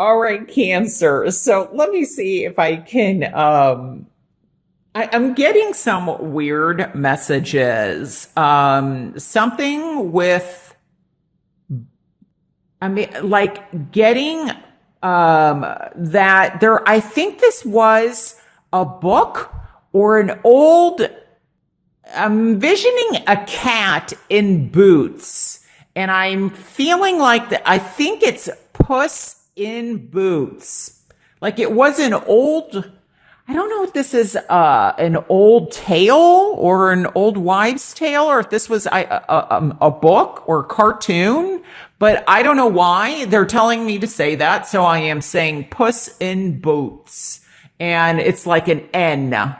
All right, Cancer. So let me see if I can. I'm getting some weird messages. Something with, I mean, like getting that there. I think this was a book or an old. I'm envisioning a cat in boots, and I'm feeling like that. I think it's Puss in Boots. Like it was an old, I don't know if this is an old tale or an old wives' tale, or if this was a book or a cartoon, but I don't know why they're telling me to say that. So I am saying Puss in Boots, and it's like an N.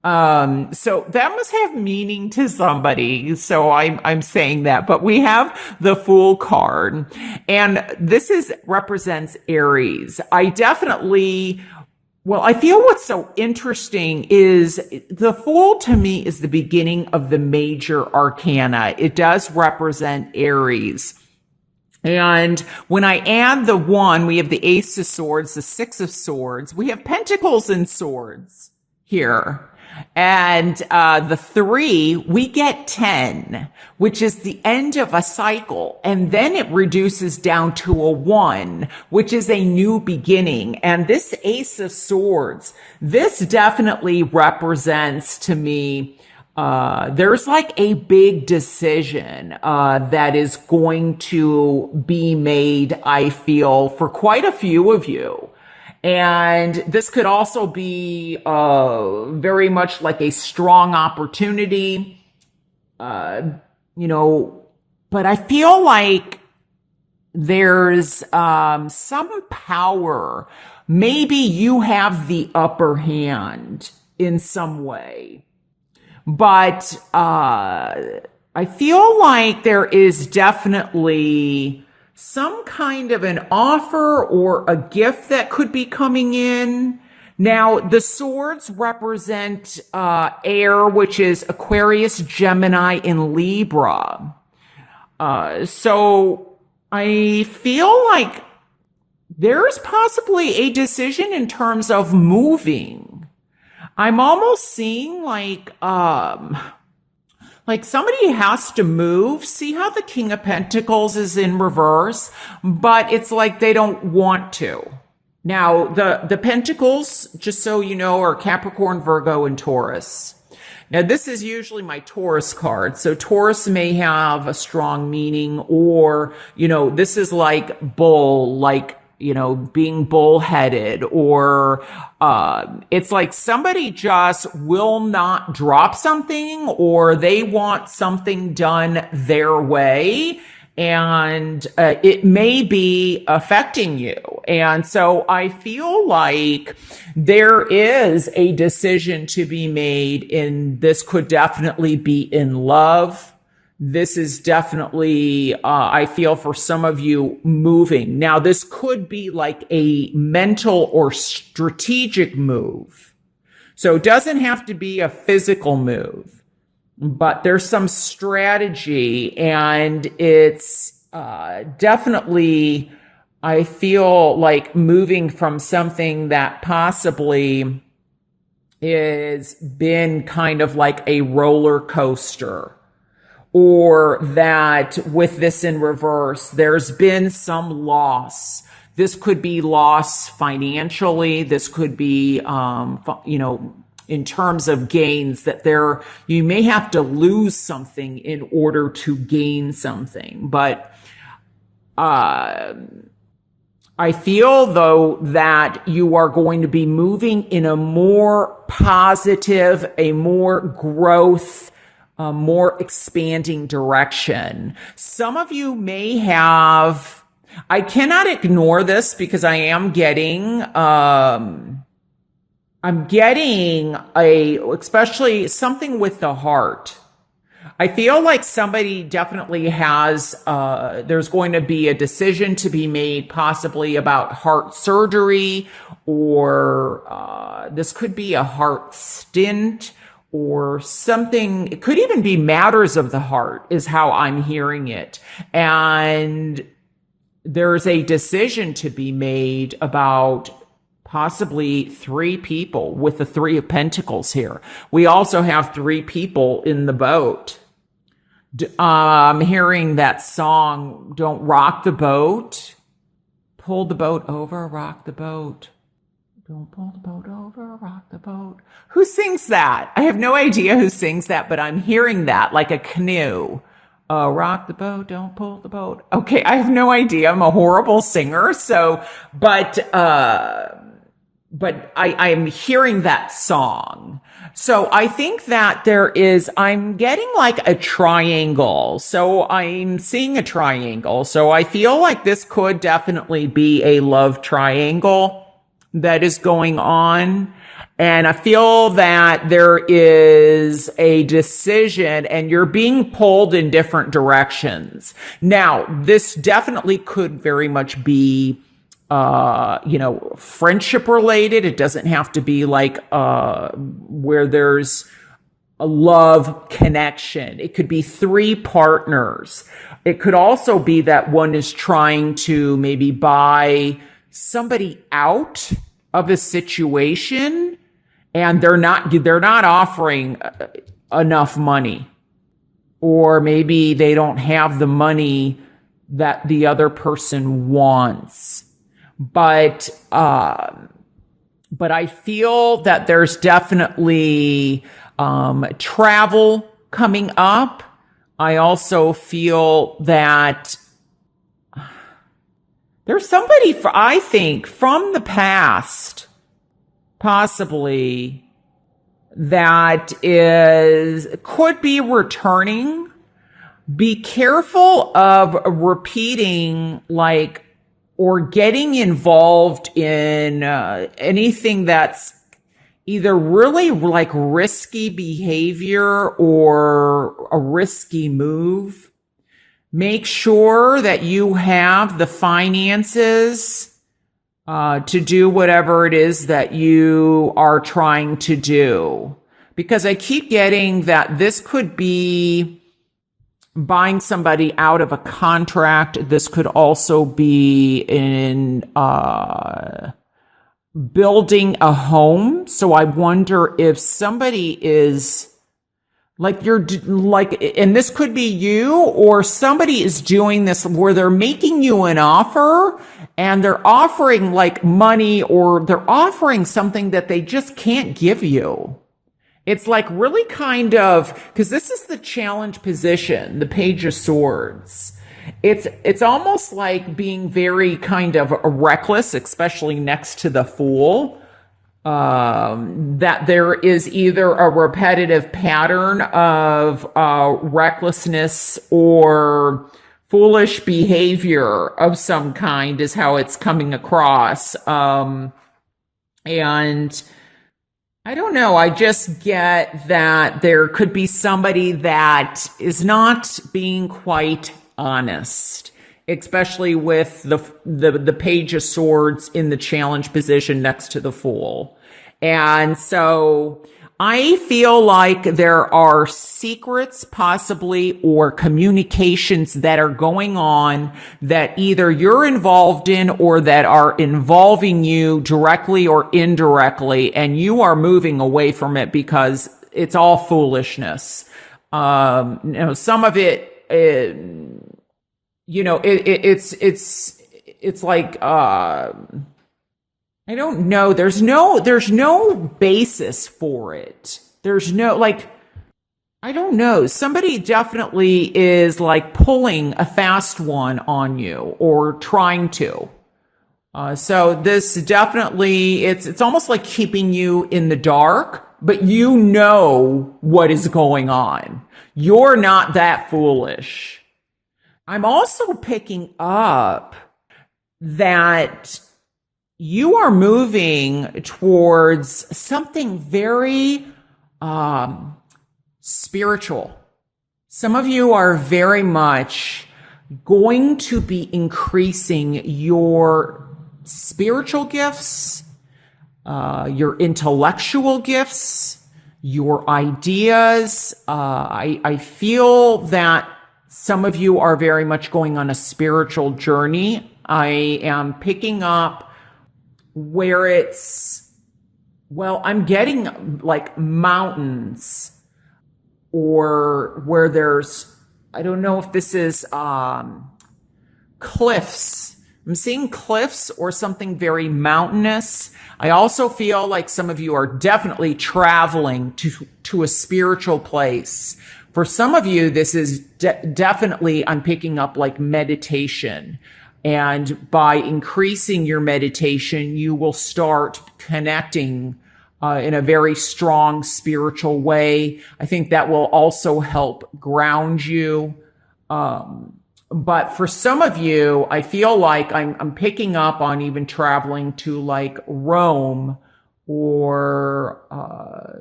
So that must have meaning to somebody. So I'm saying that, but we have the Fool card, and this is represents Aries. I feel what's so interesting is the Fool to me is the beginning of the major arcana. It does represent Aries. And when I add the one, we have the Ace of Swords, the Six of Swords, we have Pentacles and Swords here. And the three, we get 10, which is the end of a cycle. And then it reduces down to a one, which is a new beginning. And this Ace of Swords, this definitely represents to me, there's like a big decision that is going to be made, I feel, for quite a few of you. And this could also be very much like a strong opportunity, you know, but I feel like there's some power. Maybe you have the upper hand in some way, but I feel like there is definitely some kind of an offer or a gift that could be coming in. Now, the swords represent air, which is Aquarius, Gemini, and Libra. So I feel like there's possibly a decision in terms of moving. I'm almost seeing like somebody has to move. See how the King of Pentacles is in reverse, but it's like they don't want to. Now, the Pentacles, just so you know, are Capricorn, Virgo, and Taurus. Now, this is usually my Taurus card. So Taurus may have a strong meaning, or, you know, this is like bull, like, you know, being bullheaded, or it's like somebody just will not drop something, or they want something done their way, and it may be affecting you. And so I feel like there is a decision to be made, and this could definitely be in love. This is definitely, I feel for some of you, moving. Now, this could be like a mental or strategic move. So it doesn't have to be a physical move, but there's some strategy, and it's definitely, I feel like moving from something that possibly is been kind of like a roller coaster. Or that with this in reverse, there's been some loss. This could be loss financially. This could be, you know, in terms of gains, that you may have to lose something in order to gain something. But I feel, though, that you are going to be moving in a more positive, a more growth, a more expanding direction. Some of you may have, I cannot ignore this because I am getting, especially something with the heart. I feel like somebody definitely has, there's going to be a decision to be made possibly about heart surgery, or this could be a heart stint, or something. It could even be matters of the heart is how I'm hearing it. And there's a decision to be made about possibly three people with the Three of Pentacles here. We also have three people in the boat. I'm hearing that song, Don't Rock the Boat. Pull the boat over, rock the boat. Don't pull the boat over, rock the boat. Who sings that? I have no idea who sings that, but I'm hearing that like a canoe. Rock the boat, don't pull the boat. Okay, I have no idea. I'm a horrible singer, but I'm hearing that song. So I think that I'm getting like a triangle. So I'm seeing a triangle. So I feel like this could definitely be a love triangle that is going on. And I feel that there is a decision and you're being pulled in different directions. Now, this definitely could very much be friendship related. It doesn't have to be like where there's a love connection. It could be three partners. It could also be that one is trying to maybe buy somebody out of a situation and they're not offering enough money, or maybe they don't have the money that the other person wants. But I feel that there's definitely travel coming up. I also feel that there's somebody, I think, from the past, possibly, that could be returning. Be careful of repeating or getting involved in anything that's either really like risky behavior or a risky move. Make sure that you have the finances to do whatever it is that you are trying to do. Because I keep getting that this could be buying somebody out of a contract. This could also be in building a home. So I wonder if somebody is and this could be you, or somebody is doing this where they're making you an offer and they're offering like money, or they're offering something that they just can't give you. It's like really kind of, because this is the challenge position, the Page of Swords. It's almost like being very kind of reckless, especially next to the Fool. That there is either a repetitive pattern of recklessness or foolish behavior of some kind is how it's coming across. And I don't know. I just get that there could be somebody that is not being quite honest, especially with the Page of Swords in the challenge position next to the Fool. And so I feel like there are secrets possibly, or communications that are going on that either you're involved in or that are involving you directly or indirectly, and you are moving away from it because it's all foolishness. Some of it, it's like, I don't know. There's no basis for it. There's no, I don't know. Somebody definitely is like pulling a fast one on you or trying to. So this definitely, it's almost like keeping you in the dark, but you know what is going on. You're not that foolish. I'm also picking up that you are moving towards something very spiritual. Some of you are very much going to be increasing your spiritual gifts, your intellectual gifts, your ideas. I feel that some of you are very much going on a spiritual journey. I am picking up where I'm getting like mountains, or where there's, I don't know if this is cliffs. I'm seeing cliffs or something very mountainous. I also feel like some of you are definitely traveling to a spiritual place. For some of you, this is definitely, I'm picking up like meditation. And by increasing your meditation, you will start connecting in a very strong spiritual way. I think that will also help ground you. But for some of you, I feel like I'm picking up on even traveling to like Rome, or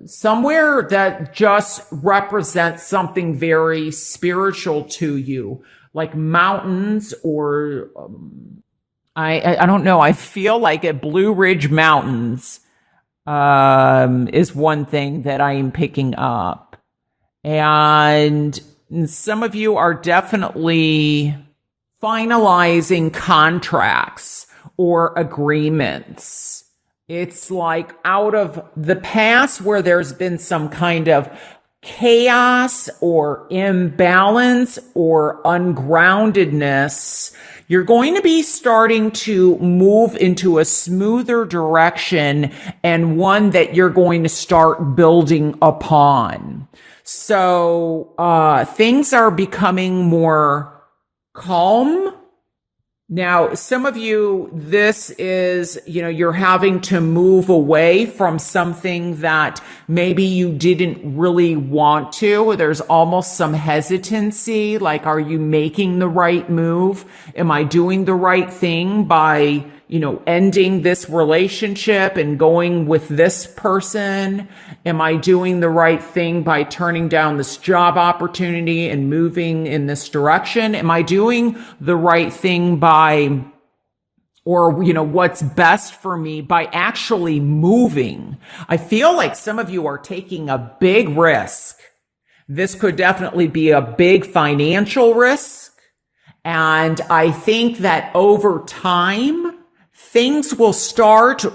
somewhere that just represents something very spiritual to you, like mountains, or I don't know. I feel like at Blue Ridge Mountains is one thing that I am picking up. And some of you are definitely finalizing contracts or agreements. It's like out of the past where there's been some kind of chaos or imbalance or ungroundedness. You're going to be starting to move into a smoother direction, and one that you're going to start building upon. So things are becoming more calm. Now, some of you, this is, you're having to move away from something that maybe you didn't really want to. There's almost some hesitancy, like, are you making the right move? Am I doing the right thing by, ending this relationship and going with this person? Am I doing the right thing by turning down this job opportunity and moving in this direction? Am I doing the right thing by, or, what's best for me by actually moving? I feel like some of you are taking a big risk. This could definitely be a big financial risk. And I think that over time, things will start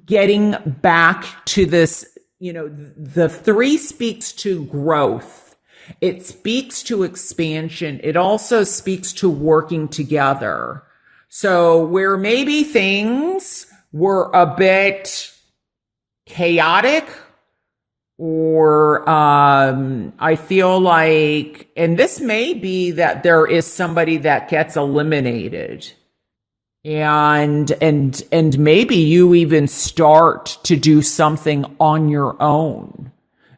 getting back to this, the 3 speaks to growth. It speaks to expansion. It also speaks to working together. So where maybe things were a bit chaotic, or I feel like, and this may be that there is somebody that gets eliminated. And maybe you even start to do something on your own.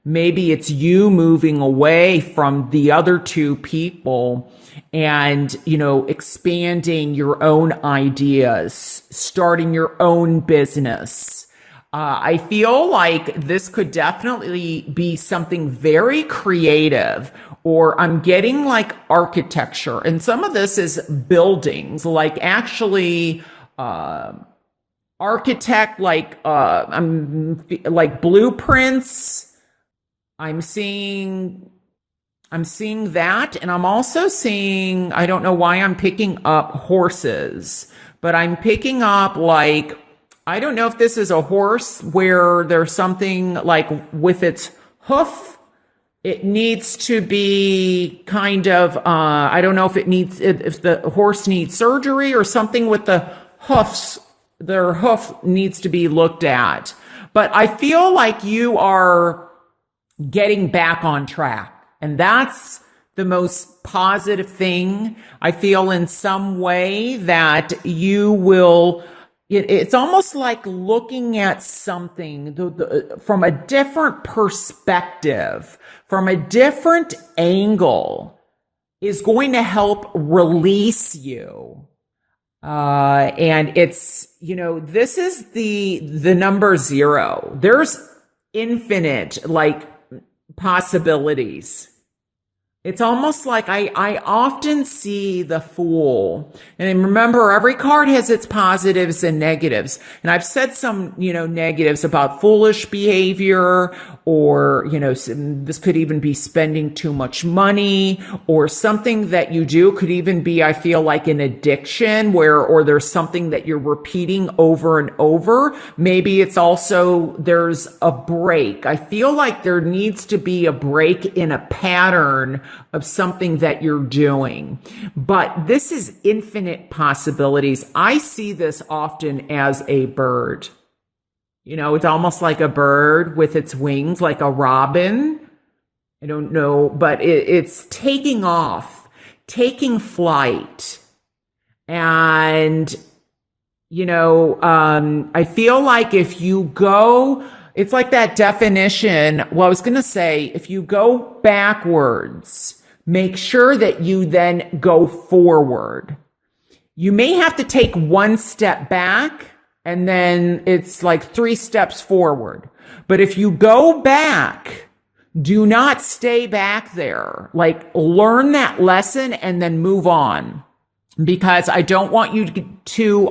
Maybe it's you moving away from the other 2 people and, expanding your own ideas, starting your own business. I feel like this could definitely be something very creative, or I'm getting like architecture, and some of this is buildings, like actually architect, like I'm like blueprints. I'm seeing that, and I'm also seeing, I don't know why I'm picking up horses, but I'm picking up like, I don't know if this is a horse where there's something like with its hoof. It needs to be kind of, I don't know if if the horse needs surgery or something with the hoofs. Their hoof needs to be looked at. But I feel like you are getting back on track. And that's the most positive thing. I feel in some way that you will, it's almost like looking at something from a different perspective, from a different angle, is going to help release you. And it's, this is the number 0. There's infinite like possibilities. It's almost like I often see the fool. And remember, every card has its positives and negatives. And I've said some, negatives about foolish behavior, or, this could even be spending too much money, or something that you do could even be, I feel like, an addiction or there's something that you're repeating over and over. Maybe it's also there's a break. I feel like there needs to be a break in a pattern of something that you're doing. But this is infinite possibilities. I see this often as a bird. It's almost like a bird with its wings, like a robin. I don't know, but it's taking off, taking flight. And, I feel like if you go, it's like that definition. Well, I was going to say, if you go backwards, make sure that you then go forward. You may have to take one step back, and then it's like 3 steps forward. But if you go back, do not stay back there. Like, learn that lesson and then move on. Because I don't want you to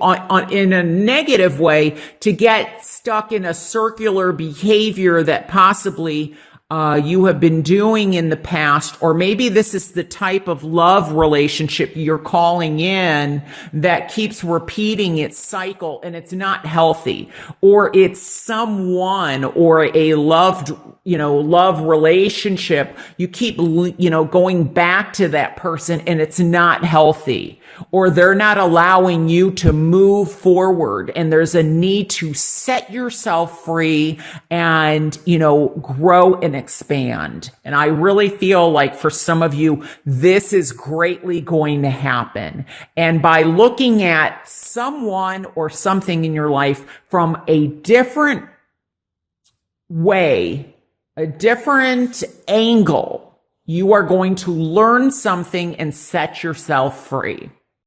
in a negative way, to get stuck in a circular behavior that possibly you have been doing in the past, or maybe this is the type of love relationship you're calling in that keeps repeating its cycle and it's not healthy, or it's someone or a love relationship. You keep, going back to that person and it's not healthy, or they're not allowing you to move forward. And there's a need to set yourself free and, grow and expand. And I really feel like for some of you, this is greatly going to happen. And by looking at someone or something in your life from a different way, a different angle, you are going to learn something and set yourself free.